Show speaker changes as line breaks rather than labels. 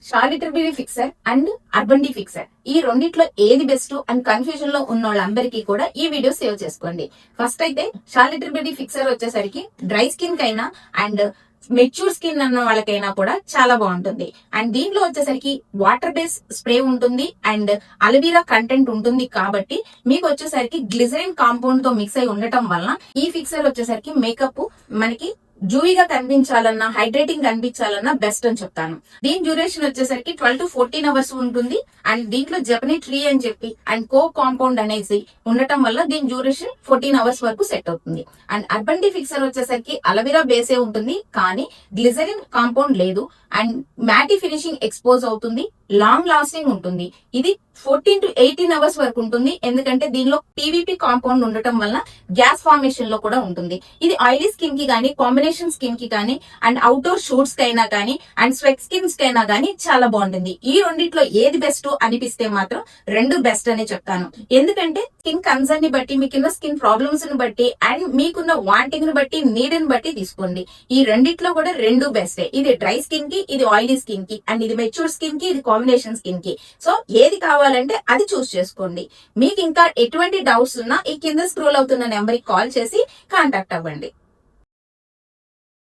షార్లిటర్ beauty fixer and urban డి fixer ఈ రెండిట్లో ఏది బెస్ట్ అండ్ కన్ఫ్యూజన్ లో ఉన్న వాళ్ళందరికీ కూడా ఈ వీడియో సేవ్ చేసుకోండి. ఫస్ట్ అయితే షార్లిటర్ బ్యూటీ ఫిక్సర్ వచ్చేసరికి డ్రై స్కిన్ కైనా అండ్ మెచ్యూర్ స్కిన్ అన్న వాళ్ళకైనా కూడా చాలా బాగుంటుంది. అండ్ దీంట్లో వచ్చేసరికి వాటర్ బేస్ స్ప్రే ఉంటుంది అండ్ అలోవెరా కంటెంట్ ఉంటుంది కాబట్టి మీకు వచ్చేసరికి గ్లిజరిన్ కాంపౌండ్ తో మిక్స్ అయి ఉండటం వల్ల ఈ ఫిక్సర్ వచ్చేసరికి మేకప్ మనకి జూయిగా కనిపించాలన్నా హైడ్రేటింగ్ కనిపించాలన్నా బెస్ట్ అని చెప్తాను. దీని డ్యూరేషన్ వచ్చేసరికి 12 to 14 అవర్స్ ఉంటుంది. అండ్ దీంట్లో జపనీ ట్రీ అని చెప్పి అండ్ కో కాంపౌండ్ అనేసి ఉండటం వల్ల దీని డ్యూరేషన్ 14 అవర్స్ వరకు సెట్ అవుతుంది. అండ్ అర్బన్ డి ఫిక్సర్ వచ్చేసరికి అలోవెరా బేసే ఉంటుంది కానీ గ్లిజరిన్ కాంపౌండ్ లేదు అండ్ మ్యాటీ ఫినిషింగ్ ఎక్స్పోజ్ అవుతుంది, లాంగ్ లాస్టింగ్ ఉంటుంది. ఇది 14 to 18 అవర్స్ వరకు ఉంటుంది ఎందుకంటే దీనిలో పీవీపీ కాంపౌండ్ ఉండటం వల్ల గ్యాస్ ఫార్మేషన్ లో కూడా ఉంటుంది. ఇది ఆయిలీ స్కిన్ కి కానీ కాంబినేషన్ స్కిన్ కి కానీ అండ్ అవుట్డోర్ షూట్స్ కైనా కానీ అండ్ స్వెట్ స్కిన్స్ కైనా కానీ చాలా బాగుంటుంది. ఈ రెండిట్లో ఏది బెస్ట్ అనిపిస్తే మాత్రం రెండు బెస్ట్ అనే చెప్తాను. ఎందుకంటే స్కిన్ కన్సర్న్ ని బట్టి మీకున్న స్కిన్ ప్రాబ్లమ్స్ ని బట్టి అండ్ మీకున్న వాంటింగ్ ని బట్టి నీడ్ ని బట్టి తీసుకోండి. ఈ రెండిట్లో కూడా రెండు బెస్టే. ఇది డ్రై స్కిన్ కి, ఇది ఆయిలీ స్కిన్ కి అండ్ ఇది మెచ్యూర్ స్కిన్ కి, ఇది కాంబినేషన్ స్కిన్ కి. సో ఏది కావాలంటే అది చూస్ చేసుకోండి. మీకు ఇంకా ఎటువంటి డౌట్స్ ఉన్నా ఈ కింద స్క్రోల్ అవుతున్న నెంబర్ కి కాల్ చేసి కాంటాక్ట్ అవ్వండి.